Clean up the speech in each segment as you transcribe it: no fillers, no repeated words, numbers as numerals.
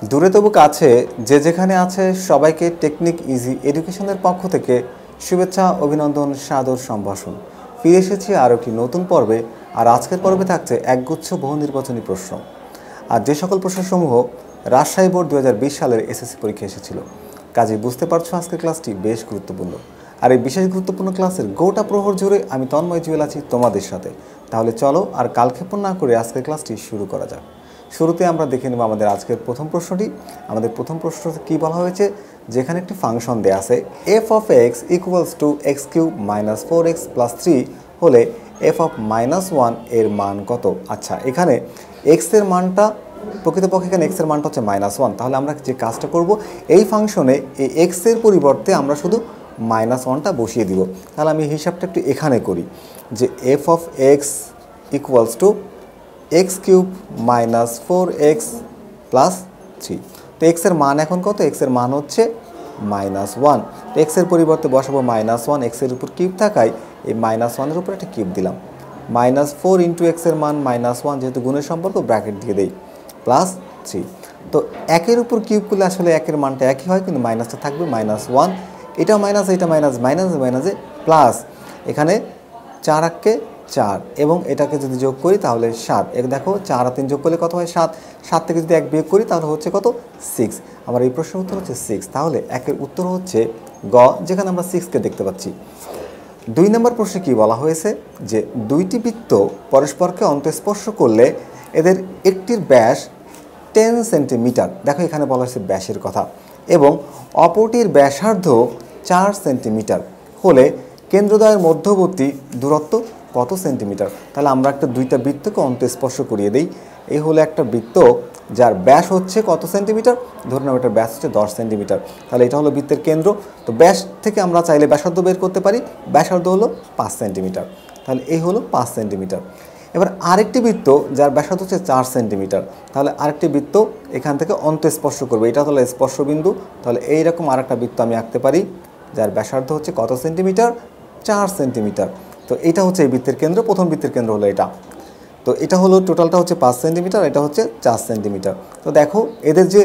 দূরে তবু কাছে যে যেখানে আছে সবাইকে টেকনিক ইজি এডুকেশনের পক্ষ থেকে শুভেচ্ছা, অভিনন্দন, সাদর সম্ভাষণ। ফিরে এসেছি আরও একটি নতুন পর্বে। আর আজকের পর্বে থাকছে একগুচ্ছ বহু নির্বাচনী প্রশ্ন। আর যে সকল প্রশ্নসমূহ রাজশাহী বোর্ড 2020 সালের এসএসসি পরীক্ষা এসেছিল। কাজেই বুঝতে পারছো আজকের ক্লাসটি বেশ গুরুত্বপূর্ণ। আর এই বিশেষ গুরুত্বপূর্ণ ক্লাসের গোটা প্রহর জুড়ে আমি তন্ময় জুয়েল আছি তোমাদের সাথে। তাহলে চলো আর কালক্ষেপণ না করে আজকের ক্লাসটি শুরু করা যাক। শুরুতে আমরা দেখে নেব আমাদের আজকের প্রথম প্রশ্নটি। আমাদের প্রথম প্রশ্নতে কী বলা হয়েছে, যেখানে একটি ফাংশন দেয়া আছে F of x equals to x cube minus 4x plus 3 হলে এফ অফ -1 এর মান কত। আচ্ছা, এখানে এক্স এর মানটা প্রকৃতপক্ষে এখানে এক্স এর মানটা হচ্ছে -1। তাহলে আমরা যে কাজটা করব, এই ফাংশনে এই এক্স এর পরিবর্তে আমরা শুধু -1টা বসিয়ে দিব। তাহলে আমি হিসাবটা একটু এখানে করি যে F of x equals to x cube minus 4x plus 3। তো এক্স এর মান এখন কত? এক্স এর মান হচ্ছে -1। তো এক্স এর পরিবর্তে বসাবো -1, এক্স এর উপর কিউব থাকায় এই -1-এর উপর একটা কিউব দিলাম। -4 ইন্টু এক্স এর মান -1, যেহেতু গুণের সম্পর্ক ব্র্যাকেট দিয়ে দেই, প্লাস 3। তো একের উপর কিউব করলে আসলে একের মানটা একই হয়, কিন্তু মাইনাসটা থাকবে -1। এটা মাইনাস, এটা মাইনাস, মাইনাসে মাইনাসে প্লাস, এখানে 4 আঁককে 4 এবং এটাকে যদি যোগ করি তাহলে 7। দেখো 4 আর 3 যোগ করলে কত হয়? 7। 7 থেকে যদি 1 বিয়োগ করি তাহলে হচ্ছে কত? 6। আমার এই প্রশ্নের উত্তর হচ্ছে 6। তাহলে একের উত্তর হচ্ছে গ, যেখানে আমরা 6কে দেখতে পাচ্ছি। 2 নম্বর প্রশ্নে কি বলা হয়েছে, যে দুইটি বৃত্ত পরস্পরকে অন্তঃস্পর্শ করলে এদের একটির ব্যাস 10 সেন্টিমিটার, দেখো এখানে বলা হয়েছে ব্যাসের কথা, এবং অপরটির ব্যাসার্ধ 4 সেন্টিমিটার হলে কেন্দ্রদ্বয়ের মধ্যবর্তী দূরত্ব কত সেন্টিমিটার। তাহলে আমরা একটা দুইটা বৃত্তকে অন্তঃস্পর্শ করিয়ে দিই। এই হলো একটা বৃত্ত যার ব্যাস হচ্ছে কত সেন্টিমিটার, ধরে নাও এটার ব্যাস হচ্ছে 10 সেন্টিমিটার। তাহলে এটা হলো বৃত্তের কেন্দ্র। তো ব্যাস থেকে আমরা চাইলে ব্যাসার্ধ বের করতে পারি। ব্যাসার্ধ হলো 5 সেন্টিমিটার। তাহলে এই হলো 5 সেন্টিমিটার। এবার আরেকটি বৃত্ত যার ব্যাসার্ধ হচ্ছে 4 সেন্টিমিটার, তাহলে আরেকটি বৃত্ত এখান থেকে অন্তঃস্পর্শ করবে, এটা হলো স্পর্শবিন্দু। তাহলে এইরকম আরেকটা বৃত্ত আমি আঁকতে পারি যার ব্যাসার্ধ হচ্ছে কত সেন্টিমিটার? 4 সেন্টিমিটার। তো এটা হচ্ছে এই বৃত্তের কেন্দ্র, প্রথম বৃত্তের কেন্দ্র হলো এটা। তো এটা হলো টোটালটা হচ্ছে 5 সেন্টিমিটার, এটা হচ্ছে 4 সেন্টিমিটার। তো দেখো এদের যে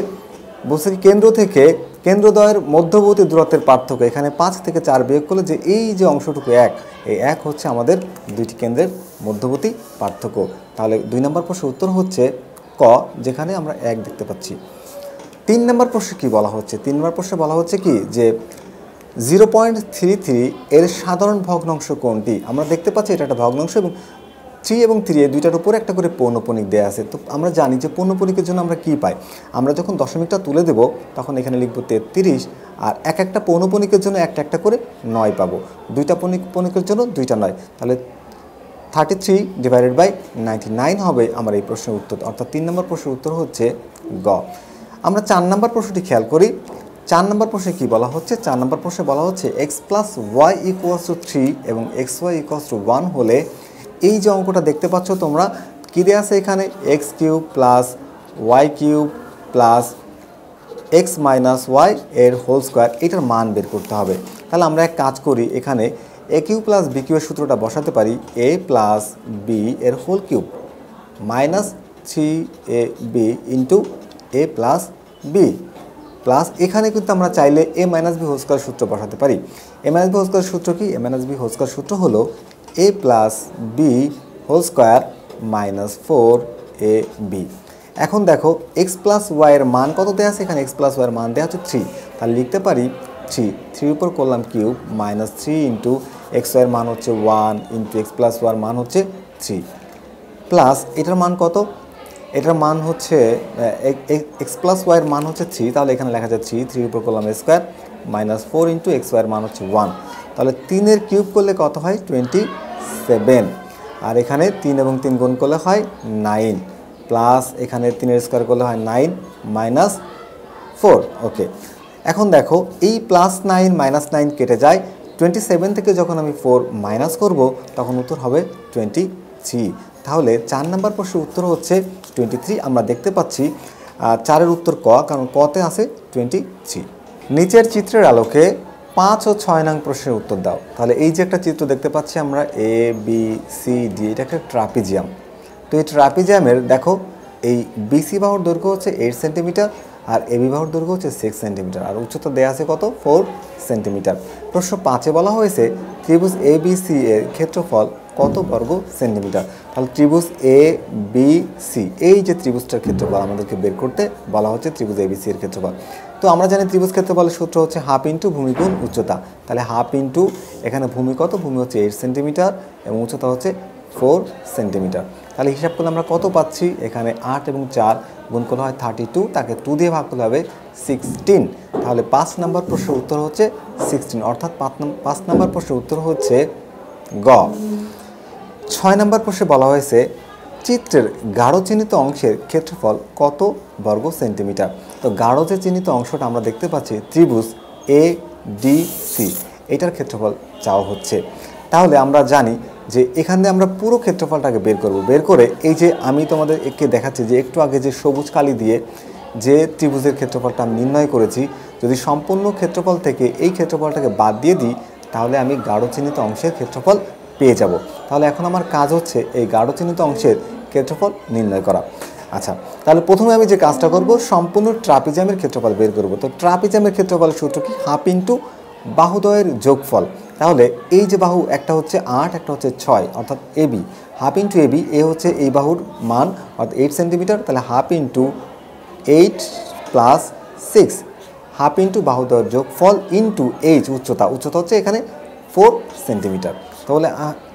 বলছে কি, কেন্দ্র থেকে কেন্দ্রদ্বয়ের মধ্যবর্তী দূরত্বের পার্থক্য, এখানে 5 থেকে 4 বিয়োগ করলে যে এই যে অংশটুকু 1, এই 1 হচ্ছে আমাদের দুইটি কেন্দ্রের মধ্যবর্তী পার্থক্য। তাহলে 2 নম্বর প্রশ্নের উত্তর হচ্ছে ক, যেখানে আমরা 1 দেখতে পাচ্ছি। 3 নম্বর প্রশ্নে কি বলা হচ্ছে? 3 নম্বর প্রশ্নে বলা হচ্ছে কি, যে 0.33 এর সাধারণ ভগ্নাংশ কোনটি? আমরা দেখতে পাচ্ছি এটা একটা ভগ্নাংশ, এবং 3 এবং 3 এই দুইটার উপর একটা করে পৌনঃপুনিক দেওয়া আছে। তো আমরা জানি যে পৌনঃপুনিকের জন্য আমরা কি পাই, আমরা যখন দশমিকটা তুলে দেব তখন এখানে লিখব 33, আর এক একটা পৌনঃপুনিকের জন্য একটা একটা করে 9 পাবো। দুইটা পৌনঃপুনিকের জন্য 2টা 9, তাহলে 33/99 হবে আমার এই প্রশ্নের উত্তর। অর্থাৎ 3 নম্বর প্রশ্নের উত্তর হচ্ছে গ। আমরা 4 নম্বর প্রশ্নটি খেয়াল করি। 4 নম্বর প্রশ্নে কী বলা হচ্ছে? 4 নম্বর প্রশ্নে বলা হচ্ছে x plus y equals to 3 এবং এক্স ওয়াই ইকুয়ালস টু 1 হলে, এই যে অঙ্কটা দেখতে পাচ্ছ তোমরা, কী দেওয়া আছে এখানে? X cube plus y cube plus x minus y এর হোল স্কোয়ার, এটার মান বের করতে হবে। তাহলে আমরা এক কাজ করি, এখানে এ কিউ প্লাস বি কিউবের সূত্রটা বসাতে পারি, এ প্লাস বি এর whole cube minus 3ab into A plus B plus, এখানে কিন্তু আমরা চাইলে A minus B whole square সূত্র বসাতে পারি। A minus B whole square সূত্র কি? A minus B whole square সূত্র হলো A plus B whole square minus 4ab। এখন দেখো এক্স প্লাস ওয়াইয়ের মান কত দেওয়া আছে? এখানে এক্স প্লাস ওয়াইয়ের মান দেওয়া হচ্ছে 3। তাহলে লিখতে পারি 3 উপর করলাম কিউব মাইনাস 3 ইন্টু এক্স ওয়াইয়ের মান হচ্ছে 1 ইন্টু এক্স প্লাস ওয়াইয়ের মান হচ্ছে 3 প্লাস এটার মান কত? এটার মান হচ্ছে এক্স প্লাস ওয়াইয়ের মান হচ্ছে 3, তাহলে এখানে লেখা যায় 3 উপর করলাম স্কোয়ার মাইনাস 4 ইন্টু এক্স ওয়াইয়ের মান হচ্ছে 1। তাহলে 3-এর কিউব করলে কত হয়? 27। আর এখানে 3 এবং 3 গুণ করলে হয় 9, প্লাস এখানে 3-এর স্কোয়ার করলে হয় 9 মাইনাস 4। ওকে, এখন দেখো এই প্লাস 9 মাইনাস 9 কেটে যায়, 27 থেকে যখন আমি 4 মাইনাস করব তখন উত্তর হবে 23। তাহলে 4 নম্বর প্রশ্নের উত্তর হচ্ছে 23। আমরা দেখতে পাচ্ছি 4-এর উত্তর ক, কারণ কতে আছে 23। নিচের চিত্রের আলোকে 5 ও 6 নং প্রশ্নের উত্তর দাও। তাহলে এই যে একটা চিত্র দেখতে পাচ্ছি আমরা, এ বি সি ডি, এটা একটা ট্রাপিজিয়াম। তো এই ট্রাপিজিয়ামের দেখো এই বিসি বাহুর দৈর্ঘ্য হচ্ছে 8 সেন্টিমিটার, আর এবি বাহুর দৈর্ঘ্য হচ্ছে 6 সেন্টিমিটার, আর উচ্চতা দেওয়া আছে কত 4 সেন্টিমিটার। প্রশ্ন 5-এ বলা হয়েছে ত্রিভুজ এ বি সি এর ক্ষেত্রফল কত বর্গ সেন্টিমিটার। তাহলে ত্রিভুজ এ বি সি, এই যে ত্রিভুজটার ক্ষেত্রফল আমাদেরকে বের করতে বলা হচ্ছে ত্রিভুজ এ বি সি এর ক্ষেত্রফল। তো আমরা জানি ত্রিভুজ ক্ষেত্রফলের সূত্র হচ্ছে হাফ ইন্টু ভূমি গুণ উচ্চতা। তাহলে হাফ ইন্টু এখানে ভূমি কত, ভূমি হচ্ছে 8 সেন্টিমিটার এবং উচ্চতা হচ্ছে 4 সেন্টিমিটার। তাহলে হিসাব করলে আমরা কত পাচ্ছি, এখানে 8 এবং 4 গুণ করলে হয় 32, তাকে 2 দিয়ে ভাগ করলে হবে 16। তাহলে 5 নম্বর প্রশ্নের উত্তর হচ্ছে 16, অর্থাৎ 5 নম্বর প্রশ্নের উত্তর হচ্ছে গ। 6 নম্বর প্রশ্নে বলা হয়েছে চিত্রের গাঢ় চিহ্নিত অংশের ক্ষেত্রফল কত বর্গ সেন্টিমিটার। তো গাঢ় যে চিহ্নিত অংশটা আমরা দেখতে পাচ্ছি ত্রিভুজ এ ডি সি, এটার ক্ষেত্রফল চাওয়া হচ্ছে। তাহলে আমরা জানি যে এখানে আমরা পুরো ক্ষেত্রফলটাকে বের করব। বের করে এই যে আমি তোমাদের একে দেখাচ্ছি যে একটু আগে যে সবুজ কালি দিয়ে যে ত্রিভুজের ক্ষেত্রফলটা আমি নির্ণয় করেছি, যদি সম্পূর্ণ ক্ষেত্রফল থেকে এই ক্ষেত্রফলটাকে বাদ দিয়ে দিই তাহলে আমি গাঢ় চিহ্নিত অংশের ক্ষেত্রফল পেয়ে যাব। তাহলে এখন আমার কাজ হচ্ছে এই গাঢ় চিহ্নিত অংশের ক্ষেত্রফল নির্ণয় করা। আচ্ছা, তাহলে প্রথমে আমি যে কাজটা করব সম্পূর্ণ ট্রাপিজামের ক্ষেত্রফল বের করব। তো ট্রাপিজামের ক্ষেত্রফলের সূত্র কি, হাফ ইন্টু বাহুদ্বয়ের যোগফল। তাহলে এই যে বাহু একটা হচ্ছে 8, একটা হচ্ছে 6, অর্থাৎ AB, half into AB, A হচ্ছে এই বাহুর মান অর্থাৎ 8 সেন্টিমিটার। তাহলে half into 8 plus 6, half into বাহুদ্বয়ের যোগফল ইন্টু এইচ উচ্চতা, উচ্চতা হচ্ছে এখানে 4 সেন্টিমিটার।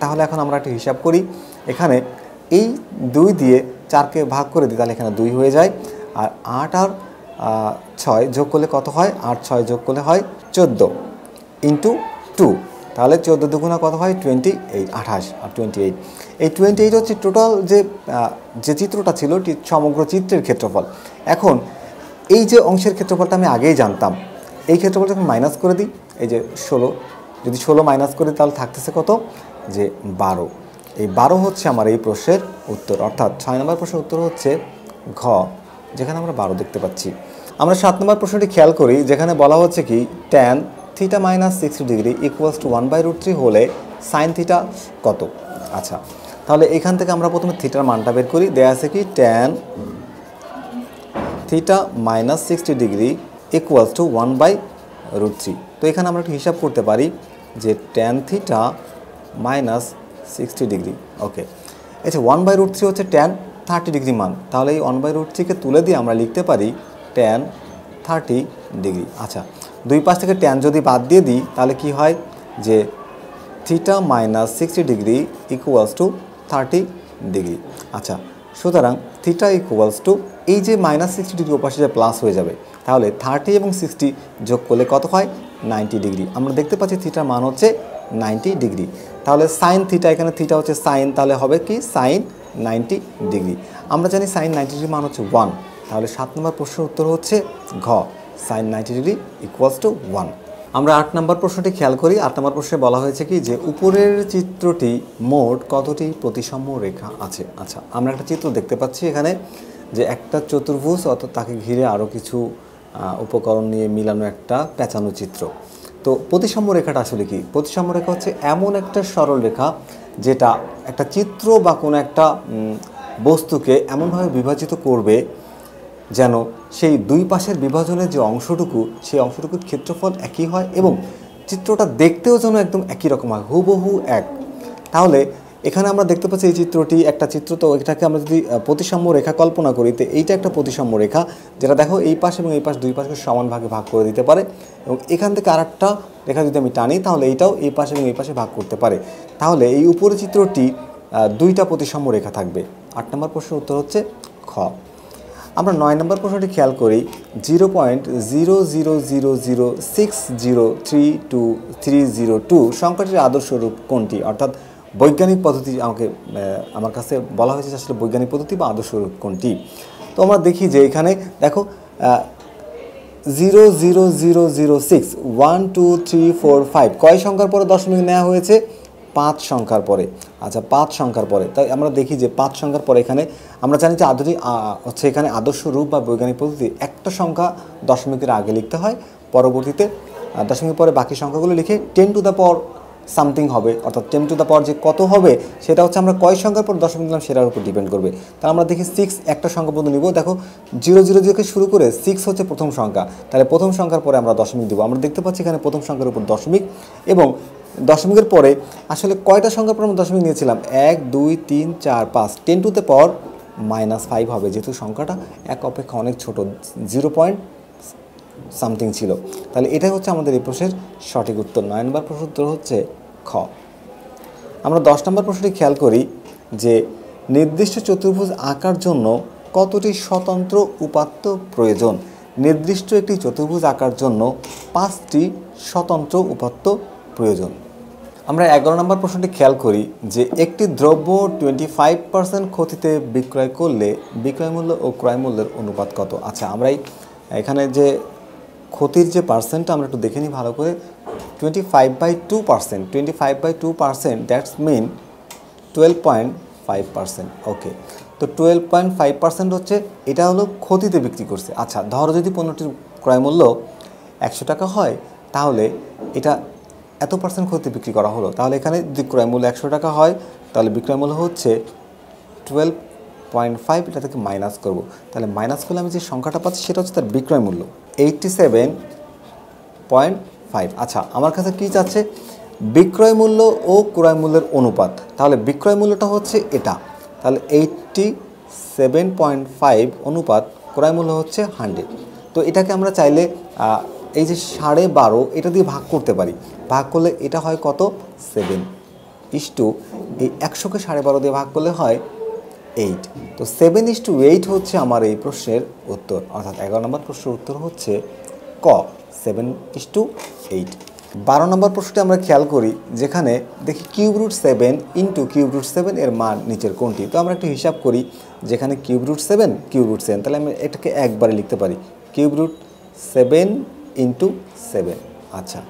তাহলে এখন আমরা একটু হিসাব করি। এখানে এই 2 দিয়ে 4কে ভাগ করে দিই, তাহলে এখানে 2 হয়ে যায়। আর 8 আর 6 যোগ করলে কত হয়, 8 6 যোগ করলে হয় 14 ইন্টু 2, তাহলে 14 দুগুণা কত হয় 28, 28 আর 28। এই 28 হচ্ছে টোটাল যে চিত্রটা ছিল সমগ্র চিত্রের ক্ষেত্রফল। এখন এই যে অংশের ক্ষেত্রফলটা আমি আগেই জানতাম, এই ক্ষেত্রফলটা আমি মাইনাস করে দিই, এই যে 16, যদি 16 মাইনাস করি তাহলে থাকতেছে কত, যে 12। এই 12 হচ্ছে আমার এই প্রশ্নের উত্তর, অর্থাৎ 6 নম্বর প্রশ্নের উত্তর হচ্ছে ঘ, যেখানে আমরা 12 দেখতে পাচ্ছি। আমরা 7 নম্বর প্রশ্নটি খেয়াল করি, যেখানে বলা হচ্ছে কি tan theta minus 60 degree equals to 1/√3 হলে সাইন থিটা কত। আচ্ছা, তাহলে এখান থেকে আমরা প্রথমে থিটার মানটা বের করি। দেয়া আছে কি tan theta minus 60 degree equals to 1/√3। তো এখানে আমরা একটু হিসাব করতে পারি যে tan থিটা মাইনাস 60 ডিগ্রি, ওকে, আচ্ছা 1/√3 হচ্ছে tan 30 ডিগ্রি মান। তাহলে এই 1/√3কে তুলে দিয়ে আমরা লিখতে পারি tan 30 ডিগ্রি। আচ্ছা, দুই পাশ থেকে tan যদি বাদ দিয়ে দিই তাহলে কি হয়, যে theta minus 60 degree equals to 30 degree. আচ্ছা, সুতরাং থিটা ইকুয়ালস টু এই যে মাইনাস 60 ডিগ্রি ওপাশে যে প্লাস হয়ে যাবে, তাহলে 30 এবং 60 যোগ করলে কত হয় 90 ডিগ্রি। আমরা দেখতে পাচ্ছি থিটার মান হচ্ছে 90 ডিগ্রি। তাহলে সাইন থিটা, এখানে থিটা হচ্ছে সাইন, তাহলে হবে কি সাইন 90 ডিগ্রি। আমরা জানি সাইন 90 ডিগ্রি মান হচ্ছে 1। তাহলে 7 নম্বর প্রশ্নের উত্তর হচ্ছে ঘ, সাইন 90 ডিগ্রি ইকুয়ালস টু 1। আমরা 8 নম্বর প্রশ্নটি খেয়াল করি। 8 নম্বর প্রশ্নে বলা হয়েছে কি যে উপরের চিত্রটি মোট কতটি প্রতিসাম্য রেখা আছে। আচ্ছা, আমরা একটা চিত্র দেখতে পাচ্ছি এখানে, যে একটা চতুর্ভুজ অর্থাৎ তাকে ঘিরে আরও কিছু উপকরণ নিয়ে মিলানো একটা পেঁচানো চিত্র। তো প্রতিসাম্য রেখাটা আসলে কি, প্রতিসাম্য রেখা হচ্ছে এমন একটা সরল রেখা যেটা একটা চিত্র বা কোনো একটা বস্তুকে এমনভাবে বিভাজিত করবে যেন সেই দুই পাশের বিভাজনের যে অংশটুকু, সেই অংশটুকুর ক্ষেত্রফল একই হয় এবং চিত্রটা দেখতেও যেন একদম একই রকম হয়, হুবহু এক। তাহলে এখানে আমরা দেখতে পাচ্ছি এই চিত্রটি একটা চিত্র, তো এটাকে আমরা যদি প্রতিসাম্য রেখা কল্পনা করি, তো এইটা একটা প্রতিসাম্য রেখা, যেটা দেখো এই পাশ এবং এই পাশ দুই পাশকে সমান ভাগে ভাগ করে দিতে পারে। এবং এখান থেকে আরেকটা রেখা যদি আমি টানি তাহলে এইটাও এই পাশে এবং এই পাশে ভাগ করতে পারে। তাহলে এই উপরের চিত্রটি দুইটা প্রতিসাম্য রেখা থাকবে। 8 নম্বর প্রশ্নের উত্তর হচ্ছে খ। আমরা 9 নম্বর প্রশ্নটি খেয়াল করি, 0.0006032 সংখ্যাটির আদর্শ রূপ কোনটি, অর্থাৎ বৈজ্ঞানিক পদ্ধতি আমার কাছে বলা হয়েছে আসলে বৈজ্ঞানিক পদ্ধতি বা আদর্শ রূপ কোনটি। তো আমরা দেখি যে এখানে দেখো 00006 1 2 3 4 5 কয় সংখ্যার পরে দশমিক নেওয়া হয়েছে, 5 সংখ্যার পরে। আচ্ছা, 5 সংখ্যার পরে। তাই আমরা দেখি যে 5 সংখ্যার পরে এখানে আমরা জানি যে হচ্ছে এখানে আদর্শ রূপ বা বৈজ্ঞানিক পদ্ধতি একটা সংখ্যা দশমিকের আগে লিখতে হয়, পরবর্তীতে দশমিকের পরে বাকি সংখ্যাগুলো লিখে 10 টু দ্য পাওয়ার সামথিং হবে, অর্থাৎ 10 টু দ্য পাওয়ার যে কত হবে সেটা হচ্ছে আমরা কয় সংখ্যার পর দশমিক দিলাম সেটার উপর ডিপেন্ড করবে। তাহলে আমরা দেখি 6 একটা সংখ্যা পর্যন্ত নিব। দেখো 000 থেকে শুরু করে 6 হচ্ছে প্রথম সংখ্যা, তাহলে প্রথম সংখ্যার পরে আমরা দশমিক দিব। আমরা দেখতে পাচ্ছি এখানে প্রথম সংখ্যার উপর দশমিক, এবং দশমিকের পরে আসলে কয়টা সংখ্যার পর আমরা দশমিক নিয়েছিলাম, 1 2 3 4 5, 10 টু দ্য পাওয়ার -5 হবে, যেহেতু সংখ্যাটা এক অপেক্ষা অনেক ছোট, 0 পয়েন্ট সামথিং ছিল। তাহলে এটাই হচ্ছে আমাদের এই প্রশ্নের সঠিক উত্তর। 9 নম্বর প্রশ্ন উত্তর হচ্ছে খ। আমরা 10 নম্বর প্রশ্নটি খেয়াল করি যে নির্দিষ্ট চতুর্ভুজ আঁকার জন্য কতটি স্বতন্ত্র উপাত্ত প্রয়োজন। নির্দিষ্ট একটি চতুর্ভুজ আঁকার জন্য 5টি স্বতন্ত্র উপাত্ত প্রয়োজন। আমরা 11 নম্বর প্রশ্নটি খেয়াল করি যে একটি দ্রব্য 25% ক্ষতিতে বিক্রয় করলে বিক্রয় মূল্য ও ক্রয় মূল্যের অনুপাত কত। আচ্ছা, আমরা এখানে যে ক্ষতির যে পার্সেন্টটা আমরা একটু দেখে নিই ভালো করে। 25/2%, 25/2%, দ্যাটস মিন 12.5%। ওকে, তো 12.5% হচ্ছে, এটা হলো ক্ষতিতে বিক্রি করছে। আচ্ছা, ধরো যদি পণ্যটির ক্রয় মূল্য 100 টাকা হয়, তাহলে এটা এত পার্সেন্ট ক্ষতিতে বিক্রি করা হলো। তাহলে এখানে যদি ক্রয় মূল্য 100 টাকা হয়, তাহলে বিক্রয় মূল্য হচ্ছে 12.5, এটা থেকে মাইনাস করব। তাহলে মাইনাস করলে আমি যে সংখ্যাটা পাচ্ছি সেটা হচ্ছে তার বিক্রয় মূল্য 87.5। আচ্ছা, আমার কাছে কি চাচ্ছে, বিক্রয় মূল্য ও ক্রয় মূল্যের অনুপাত। তাহলে বিক্রয় মূল্যটা হচ্ছে এটা, তাহলে 87.5 অনুপাত ক্রয় মূল্য হচ্ছে 100। তো এটাকে আমরা চাইলে এই যে 12.5 এটা দিয়ে ভাগ করতে পারি। ভাগ করলে এটা হয় কত, 7:, এই 100কে 12.5 দিয়ে ভাগ করলে হয় 8। তো 7:8 হচ্ছে আমার এই প্রশ্নের উত্তর, অর্থাৎ 11 নম্বর প্রশ্নের উত্তর হচ্ছে ক, 7:8। 12 নম্বর প্রশ্নটি আমরা খেয়াল করি, যেখানে দেখি √7 × √7 এর মান নিচের কোনটি। তো আমরা একটু হিসাব করি, যেখানে √7, তাহলে আমি এটাকে একবারে লিখতে পারি, √7 × 7। আচ্ছা,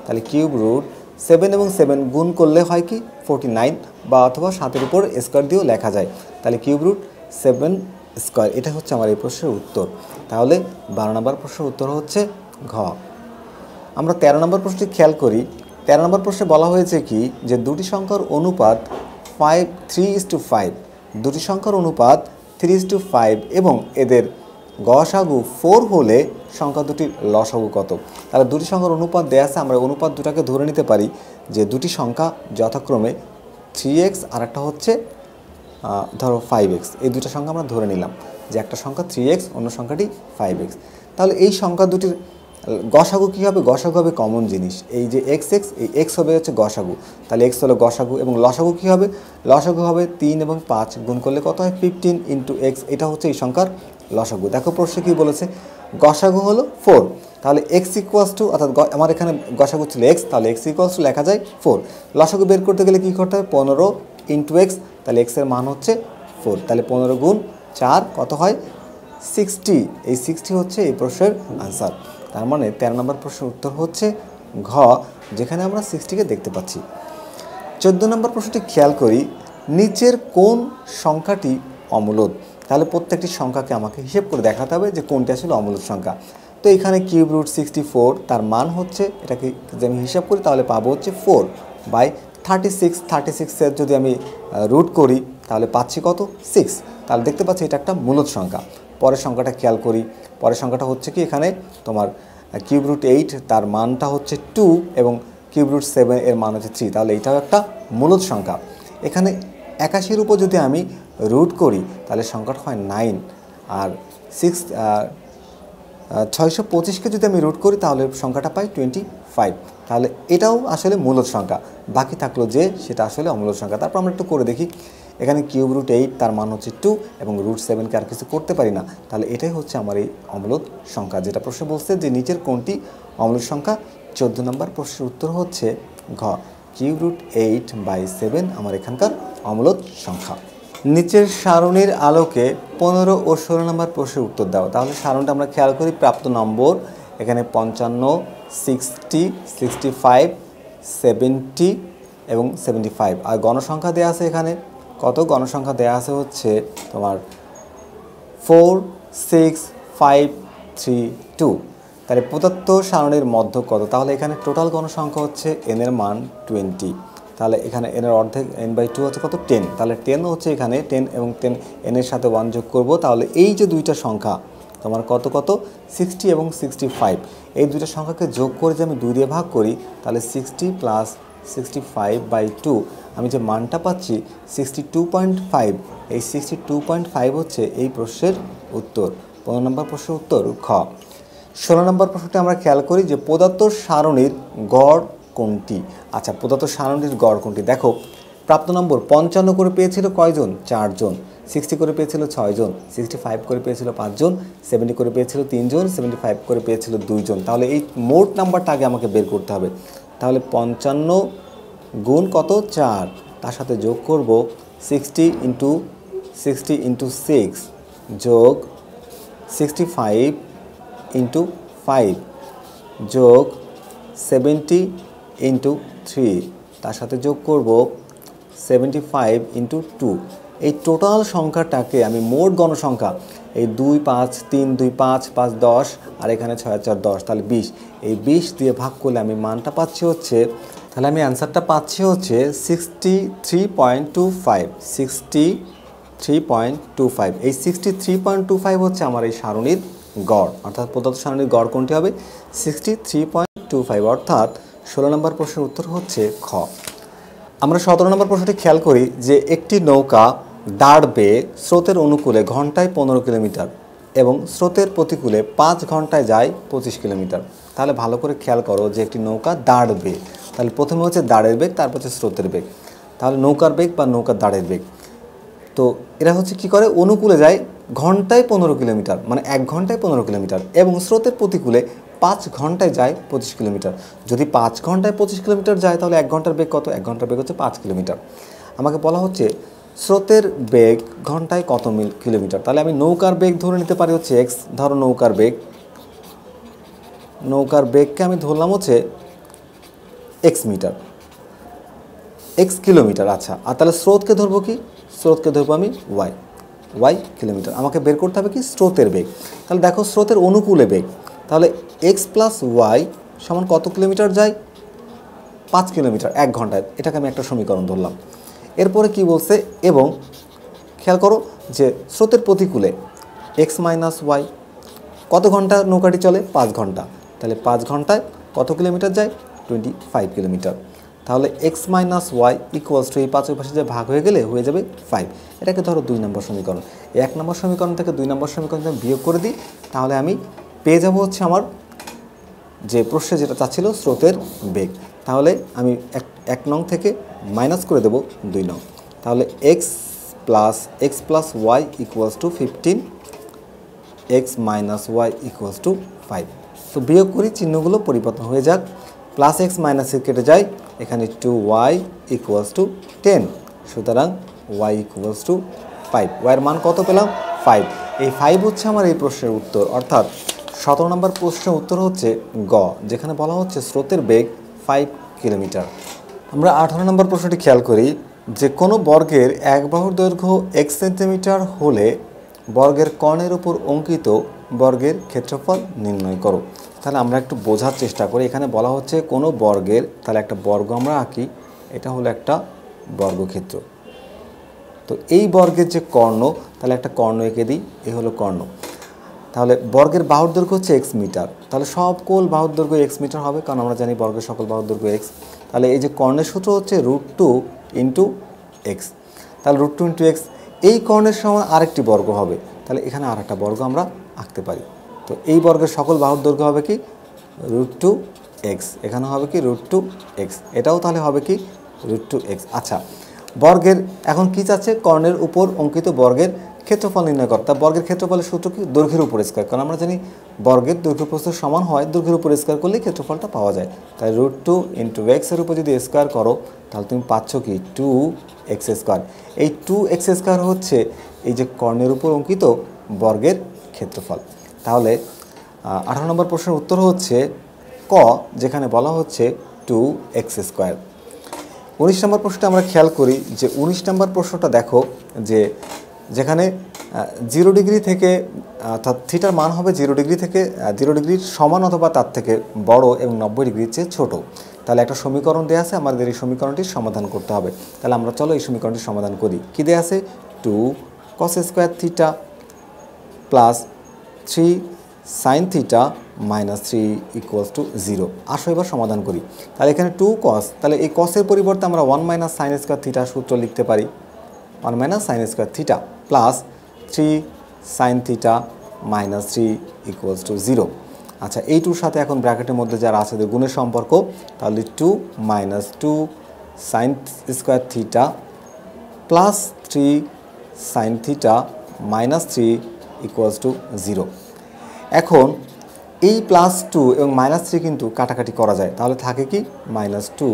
তাহলে √7 এবং 7 গুণ করলে হয় কি 49, বা অথবা 7-এর উপর স্কোয়ার দিয়েও লেখা যায়। তাহলে √7 স্কোয়ার, এটা হচ্ছে আমার এই প্রশ্নের উত্তর। তাহলে 12 নম্বর প্রশ্নের উত্তর হচ্ছে ঘ। আমরা 13 নম্বর প্রশ্নটি খেয়াল করি। 13 নম্বর প্রশ্নে বলা হয়েছে কি, যে দুটি সংখ্যার অনুপাত 3:5, দুটি সংখ্যার অনুপাত 3:5 এবং এদের গসাগু 4 হলে সংখ্যা দুটির লসাগু কত। তাহলে দুটি সংখ্যার অনুপাত দেয়া আছে, আমরা অনুপাত দুটাকে ধরে নিতে পারি যে দুটি সংখ্যা যথাক্রমে 3x আর একটা হচ্ছে ধরো 5x। এই দুটো সংখ্যা আমরা ধরে নিলাম যে একটা সংখ্যা 3x, অন্য সংখ্যাটি 5x। তাহলে এই সংখ্যা দুটির গসাগু কী হবে, গসাগু হবে কমন জিনিস, এই যে x, এই x হবে হচ্ছে গসাগু, তাহলে x হলো গসাগু। এবং লসাগু কী হবে, লসাগু হবে 3 এবং 5 গুণ করলে কত হয়, 15 × x, এটা হচ্ছে এই সংখ্যার লসাগু। দেখো প্রশ্নে কী বলেছে, গসাগু হলো 4, তাহলে x = অর্থাৎ আমার এখানে গসাগু ছিল x, তাহলে x = লেখা যায় 4। লসাগু বের করতে গেলে কী করতে হবে, 15 × x, তাহলে x এর মান হচ্ছে 4, তাহলে 15 গুণ 4 কত হয়, 60। এই 60 হচ্ছে এই প্রশ্নের আনসার। তার মানে 13 নম্বর প্রশ্নের উত্তর হচ্ছে ঘ, যেখানে আমরা 60কে দেখতে পাচ্ছি। 14 নম্বর প্রশ্নটি খেয়াল করি, নিচের কোন সংখ্যাটি অমূলদ। তাহলে প্রত্যেকটি সংখ্যাকে আমাকে হিসেব করে দেখাতে হবে যে কোনটি আসলে অমূলদ সংখ্যা। তো এখানে √64, তার মান হচ্ছে, এটাকে যদি আমি হিসাব করি তাহলে পাবো হচ্ছে 4/36। 36-এর যদি আমি রুট করি তাহলে পাচ্ছি কত, 6। তাহলে দেখতে পাচ্ছি এটা একটা মূলদ সংখ্যা। পরের সংখ্যাটা খেয়াল করি, পরের সংখ্যাটা হচ্ছে কি, এখানে তোমার √8, তার মানটা হচ্ছে 2 এবং √7 এর মান হচ্ছে 3, তাহলে এইটাও একটা মূলদ সংখ্যা। এখানে 81-এর উপর যদি আমি রুট করি তাহলে সংখ্যাটা হয় 9, আর 625কে যদি আমি রুট করি তাহলে সংখ্যাটা পাই 25, তাহলে এটাও আসলে মূলদ সংখ্যা। বাকি থাকলো যে সেটা আসলে অমূলদ সংখ্যা। তারপর আমরা একটু করে দেখি, এখানে √8 তার মান হচ্ছে 2 এবং √7কে আর কিছু করতে পারি না, তাহলে এটাই হচ্ছে আমার এই অমূলদ সংখ্যা, যেটা প্রশ্ন বলছে যে নিচের কোনটি অমূলদ সংখ্যা। 14 নম্বর প্রশ্নের উত্তর হচ্ছে ঘ, √8/7 আমার এখানকার অমূলদ সংখ্যা। নিচের সারণীর আলোকে 15 ও 16 নম্বর প্রশ্নের উত্তর দাও। তাহলে সারণীটা আমরা খেয়াল করি, প্রাপ্ত নম্বর এখানে 55, 60, 65, 70 এবং 75, আর গণসংখ্যা দেওয়া আছে এখানে কত, গণসংখ্যা দেওয়া আছে হচ্ছে তোমার 4, 6, 5, 3, 2। তাহলে প্রদত্ত সারণীর মধ্য কত, তাহলে এখানে টোটাল গণসংখ্যা হচ্ছে n এর মান 20, তাহলে এখানে n এর অর্ধেক n/2 হচ্ছে কত 10, তাহলে 10 হচ্ছে এখানে 10 এবং 10 n এর সাথে 1 যোগ করব, তাহলে এই যে দুইটা সংখ্যা তোমার কত কত 60 এবং 65, এই দুইটা সংখ্যাকে যোগ করে যে আমি 2 দিয়ে ভাগ করি তাহলে 60 প্লাস 65/2 আমি যে মানটা পাচ্ছি 62.5, এই 62.5 হচ্ছে এই প্রশ্নের উত্তর। 15 নম্বর প্রশ্নের উত্তর খ। 16 নম্বর প্রশ্নটি আমরা খেয়াল করি যে প্রদত্ত সারণীর গড় কোনটি। আচ্ছা, প্রদত্ত সারণীর গড় কোনটি, দেখো প্রাপ্ত নম্বর 55 করে পেয়েছিল কয়জন, 4 জন, 60 করে পেয়েছিল 6 জন, 65 করে পেয়েছিল 5 জন, 70 করে পেয়েছিল 3 জন, 75 করে পেয়েছিল 2 জন। তাহলে এই মোট নাম্বারটা আগে আমাকে বের করতে হবে। তাহলে 55 গুণ কত 4, তার সাথে যোগ করব 60 ইন্টু 6 যোগ 65 ইন্টু 5 যোগ 70 ইন্টু 3, তার সাথে যোগ করব 75 ইন্টু 2। এই টোটাল সংখ্যাটাকে আমি মোট গণসংখ্যা, এই 2 5 3 2 5 5 10 আর এখানে 6 4 10, তাহলে 20, এই 20 দিয়ে ভাগ করলে আমি মানটা পাচ্ছি হচ্ছে, তাহলে আমি অ্যান্সারটা পাচ্ছি হচ্ছে 63.25, 63.25। এই 63.25 হচ্ছে আমার এই সারণীর গড়, অর্থাৎ প্রদত্ত সারণীর গড় কোনটি হবে 63.25, অর্থাৎ 16 নম্বর প্রশ্নের উত্তর হচ্ছে খ। আমরা 17 নম্বর প্রশ্নটি খেয়াল করি যে একটি নৌকা দাঁড় বেয়ে স্রোতের অনুকূলে ঘন্টায় 15 কিলোমিটার এবং স্রোতের প্রতিকূলে 5 ঘন্টায় যায় 25 কিলোমিটার। তাহলে ভালো করে খেয়াল করো যে একটি নৌকা দাঁড় বেয়ে, তাহলে প্রথমে হচ্ছে দাঁড়ের বেগ, তারপর হচ্ছে স্রোতের বেগ, তাহলে নৌকার বেগ বা নৌকার দাঁড়ের বেগ। তো এরা হচ্ছে কি করে, অনুকূলে যায় ঘন্টায় 15 কিলোমিটার, মানে 1 ঘন্টায় 15 কিলোমিটার, এবং স্রোতের প্রতিকূলে 5 ঘন্টায় যায় 25 কিলোমিটার। যদি 5 ঘন্টায় 25 কিলোমিটার যায় তাহলে 1 ঘন্টার বেগ কত, 1 ঘন্টার বেগ হচ্ছে 5 কিলোমিটার। আমাকে বলা হচ্ছে স্রোতের বেগ ঘন্টায় কত কিলোমিটার, তাহলে আমি নৌকার বেগ ধরে নিতে পারি হচ্ছে x, ধরো নৌকার বেগকে আমি ধরলাম হচ্ছে x মিটার, x কিলোমিটার। আচ্ছা, আর তাহলে স্রোতকে ধরবো কি, স্রোতকে ধরবো আমি y কিলোমিটার। আমাকে বের করতে হবে কি স্রোতের বেগ। তাহলে দেখো স্রোতের অনুকূলে বেগ, তাহলে x প্লাস y সমান কত কিলোমিটার যায়, 5 কিলোমিটার 1 ঘন্টায়, এটাকে আমি একটা সমীকরণ ধরলাম। এরপরে কি বলছে, এবং খেয়াল করো যে স্রোতের প্রতিকূলে x মাইনাস y, কত ঘন্টা নৌকাটি চলে 5 ঘন্টা, তাহলে 5 ঘন্টায় কত কিলোমিটার যায় 25 কিলোমিটার। তাহলে x minus y equals to এই 5 পাশে যে ভাগ হয়ে গেলে হয়ে যাবে 5। এটাকে ধরো 2 নম্বর সমীকরণ। 1 নম্বর সমীকরণ থেকে 2 নম্বর সমীকরণ বিয়োগ করে দিই, তাহলে আমি পেয়ে যাব হচ্ছে আমার যে প্রশ্নে যেটা চাচ্ছিল স্রোতের বেগ। তাহলে আমি 1 নং থেকে মাইনাস করে দেব 2 নং, তাহলে x plus y equals to 15, x minus y equals to 5। তো বিয়োগ করি, চিহ্নগুলো পরিবর্তন হয়ে যাক, প্লাস এক্স মাইনাস এক্স কেটে যায়, এখানে 2y ইকুয়ালস টু 10, সুতরাং y ইকুয়ালস টু 5। ওয়াইয়ের মান কত পেলাম 5। এই 5 হচ্ছে আমার এই প্রশ্নের উত্তর, অর্থাৎ 17 নম্বর প্রশ্নের উত্তর হচ্ছে গ, যেখানে বলা হচ্ছে স্রোতের বেগ 5 কিলোমিটার। আমরা 18 নম্বর প্রশ্নটি খেয়াল করি যে কোনো বর্গের এক বাহুর দৈর্ঘ্য 1 সেন্টিমিটার হলে বর্গের কর্ণের উপর অঙ্কিত বর্গের ক্ষেত্রফল নির্ণয় করো। তাহলে আমরা একটু বোঝার চেষ্টা করি, এখানে বলা হচ্ছে কোনো বর্গের, তাহলে একটা বর্গ আমরা আঁকি, এটা হলো একটা বর্গক্ষেত্র। তো এই বর্গের যে কর্ণ, তাহলে একটা কর্ণ এঁকে দিই, এই হলো কর্ণ। তাহলে বর্গের বাহুর দৈর্ঘ্য হচ্ছে x মিটার, তাহলে সকল বাহুর দৈর্ঘ্য x মিটার হবে, কারণ আমরা জানি বর্গের সকল বাহুর দৈর্ঘ্য x। তাহলে এই যে কর্ণের সূত্র হচ্ছে √2 ইন্টু এক্স, তাহলে √2 ইন্টু এক্স। এই কর্ণের সমান আরেকটি বর্গ হবে, তাহলে এখানে আরেকটা বর্গ আমরা আঁকতে পারি। তো এই বর্গের সকল বাহুর দৈর্ঘ্য হবে কি √2x, এখানে হবে কি √2x, এটাও তাহলে হবে কি √2x। আচ্ছা, বর্গের এখন কি চাচ্ছে, কর্ণের উপর অঙ্কিত বর্গের ক্ষেত্রফল নির্ণয় করা। তা বর্গের ক্ষেত্রফলের সূত্র কি, দৈর্ঘ্যের উপর স্কয়ার, কারণ আমরা জানি বর্গের দৈর্ঘ্য প্রস্থ সমান হয়, দৈর্ঘ্যের উপর স্কয়ার করলে ক্ষেত্রফলটা পাওয়া যায়। তাই √2 ইন্টু এক্স এর উপর যদি স্কয়ার করো তাহলে তুমি পাচ্ছ কি 2x²। এই 2x² হচ্ছে এই যে কর্ণের উপর অঙ্কিত বর্গের ক্ষেত্রফল। তাহলে 18 নম্বর প্রশ্নের উত্তর হচ্ছে ক, যেখানে বলা হচ্ছে 2x²। 19 নম্বর প্রশ্নটা আমরা খেয়াল করি যে 19 নম্বর প্রশ্নটা দেখো যে যেখানে জিরো ডিগ্রি থেকে অর্থাৎ থিটার মান হবে 0 ডিগ্রি থেকে 0 ডিগ্রির সমান অথবা তার থেকে বড় এবং 90 ডিগ্রির চেয়ে ছোট। তাহলে একটা সমীকরণ দেওয়া আছে, আমাদের এই সমীকরণটির সমাধান করতে হবে। তাহলে আমরা চলো এই সমীকরণটির সমাধান করি। কী দেওয়া আছে? 2 cos square theta plus 3 sine theta minus 3 equals to 0। আসো এবার সমাধান করি। তাহলে এখানে 2 cos, তাহলে এই কসের পরিবর্তে আমরা 1 মাইনাস সাইন স্কোয়ার থিটা সূত্র লিখতে পারি, 1 minus sine square theta plus 3 sine theta minus 3 equals to 0। আচ্ছা, এই টুর সাথে এখন ব্র্যাকেটের মধ্যে যারা আছে গুণের সম্পর্ক, তাহলে 2 minus 2 sine square theta plus 3 sine theta minus 3 equals to 0। এখন এই প্লাস 2 এবং মাইনাস 3 কিন্তু কাটাকাটি করা যায়, তাহলে থাকে কি minus 2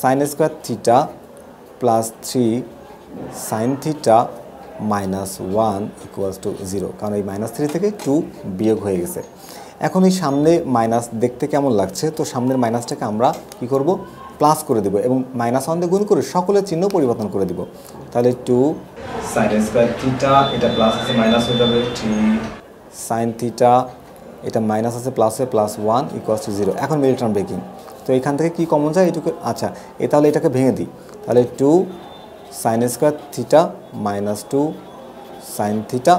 sine square theta plus 3 sine theta minus 1 equals to 0, কারণ এই মাইনাস 3 থেকে 2 বিয়োগ হয়ে গেছে। এখন এই সামনে মাইনাস দেখতে কেমন লাগছে, তো সামনের মাইনাসটাকে আমরা কি করব? প্লাস করে দেব এবং মাইনাস 1 দিয়ে গুণ করে সকলের চিহ্ন পরিবর্তন করে দিব। তাহলে 2 সাইন স্কোয়ার থিটা, এটা প্লাস আছে মাইনাস হয়ে যাবে 3 সাইন থিটা, এটা মাইনাস আছে প্লাস হয়ে প্লাস 1 ইকুয়ালস টু 0। এখন মিডল টার্ম ব্রেকিং, তো এখান থেকে কি কমন যায় এটুকু। আচ্ছা, তাহলে এটাকে ভেঙে দিই। তাহলে 2 sine square theta minus 2 sine theta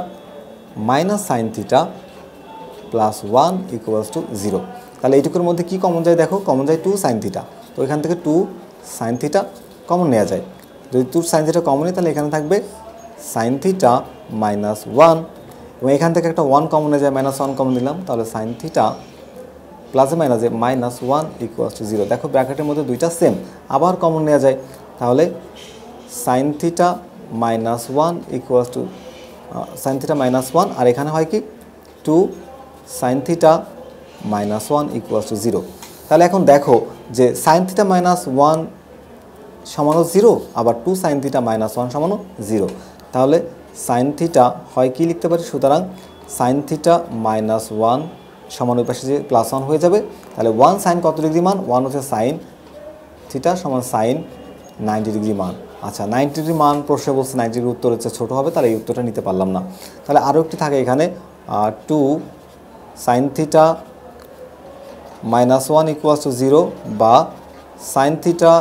minus sine theta plus 1 equals to 0। তাহলে এইটুকুর মধ্যে কি কমন যায়? দেখো, কমন যায় 2 সাইন থিটা, তো এখান থেকে 2 সাইন থিটা কমন নেওয়া যায়। যদি 2 সাইন থিটা কমন নিই তাহলে এখানে থাকবে সাইন থিটা মাইনাস 1, এবং এখান থেকে একটা 1 কমন নেওয়া যায়, মাইনাস 1 কমন নিলাম, তাহলে সাইন থিটা প্লাসে মাইনাসে মাইনাস 1 ইকুয়ালস টু 0। দেখো ব্র্যাকেটের মধ্যে দুইটা সেম, আবার কমন নেওয়া যায়, তাহলে sine theta minus 1 equals to sine theta minus 1, আর এখানে হয় কি 2 sine theta minus 1 equals to 0। তাহলে এখন দেখো যে সাইন থিটা মাইনাস 1 সমানো 0, আবার 2 সাইন থিটা মাইনাস 1 সমানো 0। তাহলে সাইন থিটা হয় কি লিখতে পারি? সুতরাং সাইন থিটা মাইনাস 1 সমান ওই পাশে যে প্লাস 1 হয়ে যাবে। তাহলে 1 সাইন কত ডিগ্রি মান? 1 হচ্ছে সাইন থিটা সমান সাইন 90 ডিগ্রি মান। আচ্ছা, 90 ডিগ্রি মান প্রশ্নে বলছে 90 ডিগ্রি উত্তর হচ্ছে ছোটো হবে, তাহলে এই উত্তরটা নিতে পারলাম না। তাহলে আরও একটি থাকে এখানে 2 sine theta minus 1 equals to 0, বা সাইন থিটা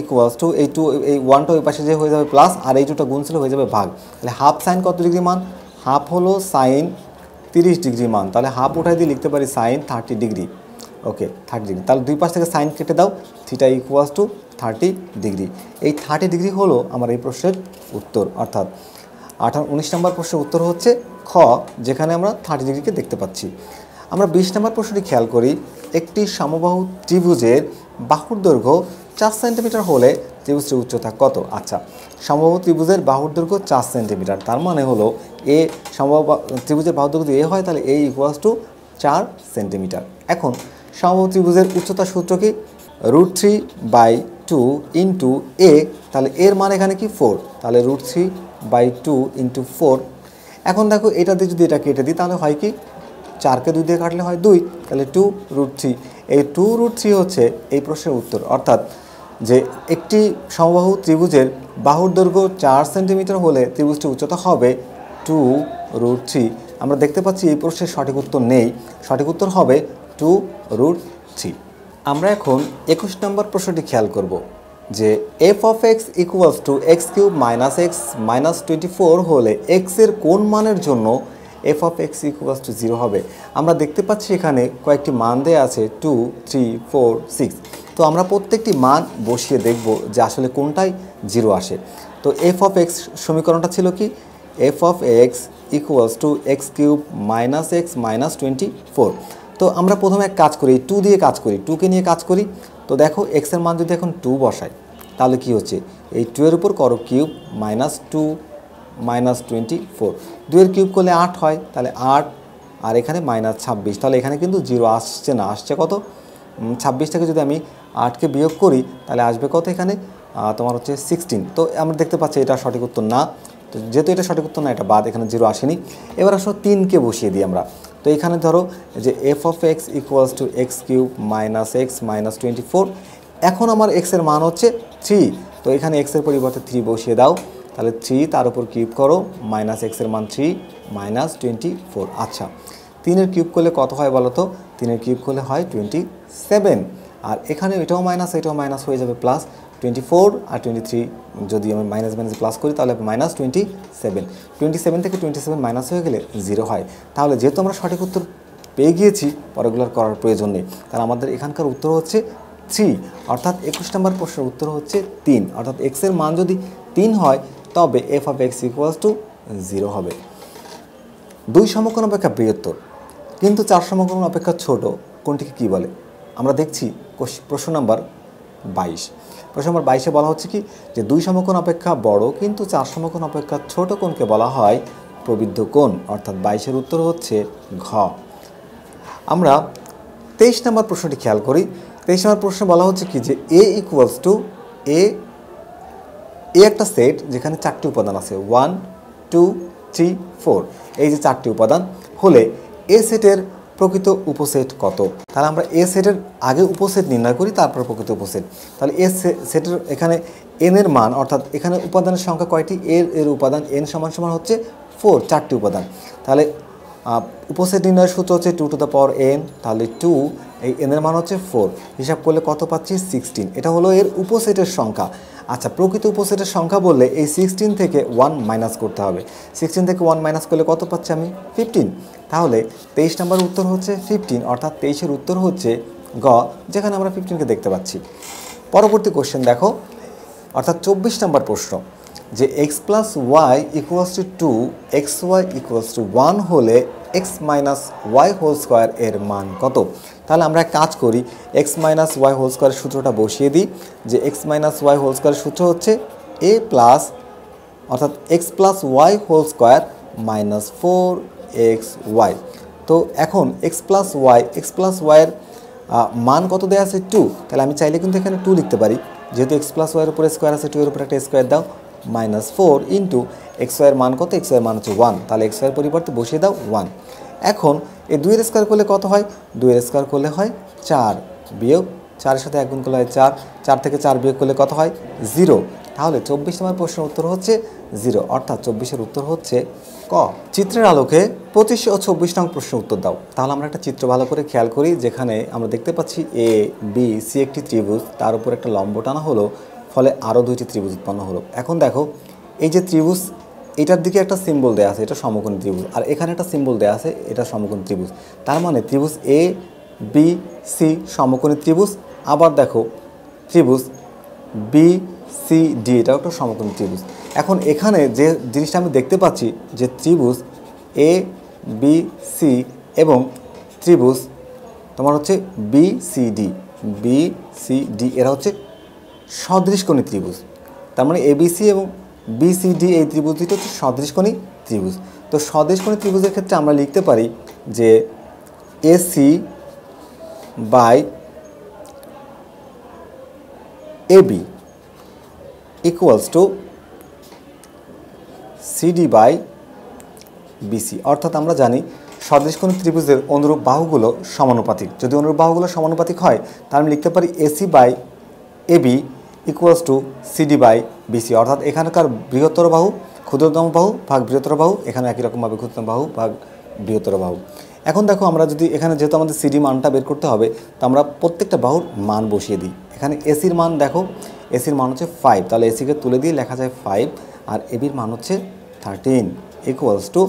ইকুয়ালস টু এই 2 এই 1টা ওই পাশে যে হয়ে যাবে প্লাস, আর এই 2টা গুণ ছিল হয়ে যাবে ভাগ। তাহলে হাফ সাইন কত ডিগ্রি মান? হাফ হলো সাইন 30 ডিগ্রি মান, তাহলে হাফ উঠাই দিয়ে লিখতে পারি সাইন 30 ডিগ্রি। ওকে, 30 ডিগ্রি, তাহলে দুই পাশ থেকে সাইন কেটে দাও, থিটা ইকুয়ালস টু 30 ডিগ্রি। এই 30 ডিগ্রি হলো আমার এই প্রশ্নের উত্তর, অর্থাৎ 19 নম্বর প্রশ্নের উত্তর হচ্ছে খ, যেখানে আমরা 30 ডিগ্রিকে দেখতে পাচ্ছি। আমরা 20 নম্বর প্রশ্নটি খেয়াল করি। একটি সমবাহু ত্রিভুজের বাহুর দৈর্ঘ্য 4 সেন্টিমিটার হলে ত্রিভুজটির উচ্চতা কত? আচ্ছা, সমবাহু ত্রিভুজের বাহুর দৈর্ঘ্য 4 সেন্টিমিটার, তার মানে হলো এ সমবাহু ত্রিভুজের বাহুর দৈর্ঘ্য যদি এ হয় তাহলে এ ইকুয়ালস টু 4 সেন্টিমিটার। এখন সমবাহু ত্রিভুজের উচ্চতার সূত্র কি? √3/2 ইন্টু এ, তাহলে এর মান এখানে কি 4, তাহলে √3/2 ইন্টু 4। এখন দেখো এটা দিয়ে যদি এটা কেটে দিই তাহলে হয় কি 4কে 2 দিয়ে কাটলে হয় 2, তাহলে 2√3। এই 2√3 হচ্ছে এই প্রশ্নের উত্তর, অর্থাৎ যে একটি সমবাহু ত্রিভুজের বাহুর দৈর্ঘ্য 4 সেন্টিমিটার হলে ত্রিভুজটির উচ্চতা হবে 2√3। আমরা দেখতে পাচ্ছি এই প্রশ্নের সঠিক উত্তর নেই, সঠিক উত্তর হবে 2√3। আমরা এখন 21 নম্বর প্রশ্নটি খেয়াল করব যে f of x equals to x³ minus x minus 24 হলে x এর কোন মানের জন্য f of x equals to 0 হবে। আমরা দেখতে পাচ্ছি এখানে কয়েকটি মান দেয়া আছে 2, 3, 4, 6। তো আমরা প্রত্যেকটি মান বসিয়ে দেখব যে আসলে কোনটাই 0 আসে। তো f of x সমীকরণটা ছিল কি? f of x equals to x³ minus x minus 24। তো আমরা প্রথমে এক কাজ করি, 2 দিয়ে কাজ করি, 2কে নিয়ে কাজ করি। তো দেখো x এর মান যদি এখন 2 বসাই তাহলে কি হচ্ছে, এই 2 এর উপর করো কিউব মাইনাস 2 মাইনাস 24, 2 এর কিউব করলে 8 হয়, তাহলে 8 আর এখানে মাইনাস 26, তাহলে এখানে কিন্তু 0 আসছে না, আসছে কত 26 থেকে যদি আমি 8কে বিয়োগ করি তাহলে আসবে কত এখানে তোমার হচ্ছে 16। তো আমরা দেখতে পাচ্ছি এটা সঠিক উত্তর না, তো যেহেতু এটা সঠিক উত্তর না এটা বাদ, এখানে 0 আসেনি। এবার আসলে 3কে বসিয়ে দিই আমরা। তো এখানে ধরো যে f of x equals to x³ minus x minus 24। এখন আমার x এর মান হচ্ছে 3, তো এখানে x এর পরিবর্তে 3 বসিয়ে দাও। তাহলে 3 তার উপর কিউব করো, মাইনাস এক্সের মান 3 মাইনাস 24। আচ্ছা, 3-এর কিউব করলে কত হয় বলো তো? 3-এর কিউব করলে হয় 27। আর এখানে এটাও মাইনাস হয়ে যাবে প্লাস 24 আর 23 যদি আমি মাইনাস মাইনাস প্লাস করি তাহলে মাইনাস 27 থেকে 27 মাইনাস হয়ে গেলে 0 হয়। তাহলে যেহেতু আমরা সঠিক উত্তর পেয়ে গিয়েছি, পরেগুলার করার প্রয়োজন নেই। তাহলে আমাদের এখানকার উত্তর হচ্ছে 3, অর্থাৎ 21 নম্বর প্রশ্নের উত্তর হচ্ছে 3, অর্থাৎ এক্সের মান যদি 3 হয় তবে F of x equals to 0 হবে। 2 সমকোণ অপেক্ষা বৃহত্তর কিন্তু 4 সমকোণ অপেক্ষা ছোট কোনটিকে কী বলে? আমরা দেখছি প্রশ্ন নাম্বার 22। প্রশ্ন নাম্বার 22-এ বলা হচ্ছে কি যে 2 সমকোণ অপেক্ষা বড় কিন্তু 4 সমকোণ অপেক্ষা ছোট কোণকে বলা হয় প্রবৃদ্ধ কোণ, অর্থাৎ 22-এর উত্তর হচ্ছে ঘ। আমরা 23 নম্বর প্রশ্নটি খেয়াল করি। 23 নম্বর প্রশ্নে বলা হচ্ছে কি যে এ ইকুয়ালস টু এ একটা সেট যেখানে 4টি উপাদান আছে, 1 2 3 4। এই যে 4টি উপাদান হলে এ সেটের প্রকৃত উপসেট কত? তাহলে আমরা এ সেটের আগে উপসেট নির্ণয় করি, তারপর প্রকৃত উপসেট। তাহলে এ সেটের এখানে এন এর মান, অর্থাৎ এখানে উপাদানের সংখ্যা কয়টি? এর উপাদান এন সমান সমান হচ্ছে 4, 4টি উপাদান। তাহলে উপসেট নির্ণয়ের সূত্র হচ্ছে 2 টু দ্য পাওয়ার n। তাহলে 2, এই n এর মান হচ্ছে 4, হিসাব করলে কত পাচ্ছি? 16। এটা হলো এর উপসেটের সংখ্যা। আচ্ছা, প্রকৃত উপসেটের সংখ্যা বললে এই 16 থেকে 1 মাইনাস করতে হবে। 16 থেকে 1 মাইনাস করলে কত পাচ্ছি আমি? 15। তাহলে 23 নম্বর উত্তর হচ্ছে 15, অর্থাৎ 23-এর উত্তর হচ্ছে গ, যেখানে আমরা 15কে দেখতে পাচ্ছি। পরবর্তী কোশ্চেন দেখো, অর্থাৎ 24 নম্বর প্রশ্ন যে x plus y equals to 2, x y equals to 1 হলে x minus y whole square এর মান কত? তাহলে আমরা এক কাজ করি, এক্স মাইনাস ওয়াই হোল স্কোয়ারের সূত্রটা বসিয়ে দিই। যে এক্স মাইনাস ওয়াই হোল স্কোয়ারের সূত্র হচ্ছে এ প্লাস, অর্থাৎ x plus y whole square minus 4xy। তো এখন এক্স প্লাস ওয়াইয়ের মান কত দেওয়া আছে? 2। তাহলে আমি চাইলে কিন্তু এখানে 2 লিখতে পারি, যেহেতু এক্স প্লাস ওয়াইয়ের উপরে স্কোয়ার আছে, 2 এর উপরে একটা স্কোয়ার দাও, মাইনাস 4 ইন্টু এক্স ওয়াইয়ের মান কত? এক্স ওয়াইয়ের মান হচ্ছে 1, তাহলে এক্স ওয়াইয়ের পরিবর্তে বসিয়ে দাও 1। এখন এই 2-এর স্কোয়ার করলে কত হয়? 2-এর স্কোয়ার করলে হয় 4, বিয়োগ 4-এর সাথে 1 গুণ করলে হয় 4, 4 থেকে 4 বিয়োগ করলে কত হয়? 0। তাহলে 24 নম্বর প্রশ্নের উত্তর হচ্ছে 0, অর্থাৎ 24-এর উত্তর হচ্ছে ক। চিত্রের আলোকে 25 ও 24 নং প্রশ্নের উত্তর দাও। তাহলে আমরা একটা চিত্র ভালো করে খেয়াল করি, যেখানে আমরা দেখতে পাচ্ছি এ বি সি একটি ত্রিভুজ, তার উপর একটা লম্ব টানা হলো, ফলে আরও 2টি ত্রিভুজ উৎপন্ন হলো। এখন দেখো, এই যে ত্রিভুজ, এটার দিকে একটা সিম্বল দেওয়া আছে, এটা সমকোণী ত্রিভুজ, আর এখানে একটা সিম্বল দেওয়া আছে, এটা সমকোণী ত্রিভুজ। তার মানে ত্রিভুজ এ বি সি সমকোণী ত্রিভুজ। আবার দেখো ত্রিভুজ বি সি ডি, এটাও একটা সমকোণী ত্রিভুজ। এখন এখানে যে জিনিসটা আমি দেখতে পাচ্ছি যে ত্রিভুজ এ বি সি এবং ত্রিভুজ তোমার হচ্ছে বি সি ডি, এরা হচ্ছে সদৃশকোণী ত্রিভুজ। তার মানে এবিসি এবং বিসিডি এই ত্রিভুজ দুটো হচ্ছে সদৃশকোণী ত্রিভুজ। তো সদৃশকোণী ত্রিভুজের ক্ষেত্রে আমরা লিখতে পারি যে AC by AB equals to CD by BC. অর্থাৎ আমরা জানি সদৃশকোণী ত্রিভুজের অনুরূপ বাহুগুলো সমানুপাতিক। যদি অনুরূপ বাহুগুলো সমানুপাতিক হয় তাহলে আমি লিখতে পারি AC by AB equals to CD by BC. অর্থাৎ এখানকার বৃহত্তর বাহু ক্ষুদ্রতম বাহু ভাগ বৃহত্তর বাহু, এখানে একই রকমভাবে ক্ষুদ্রতম বাহু ভাগ বৃহত্তর বাহু। এখন দেখো, আমরা যদি এখানে যেহেতু আমাদের সিডি মানটা বের করতে হবে, তো আমরা প্রত্যেকটা বাহুর মান বসিয়ে দিই। এখানে এসির মান দেখো, এসির মান হচ্ছে 5, তাহলে এসিকে তুলে দিয়ে লেখা যায় 5, আর এবির মান হচ্ছে 13 ইকুয়ালস টু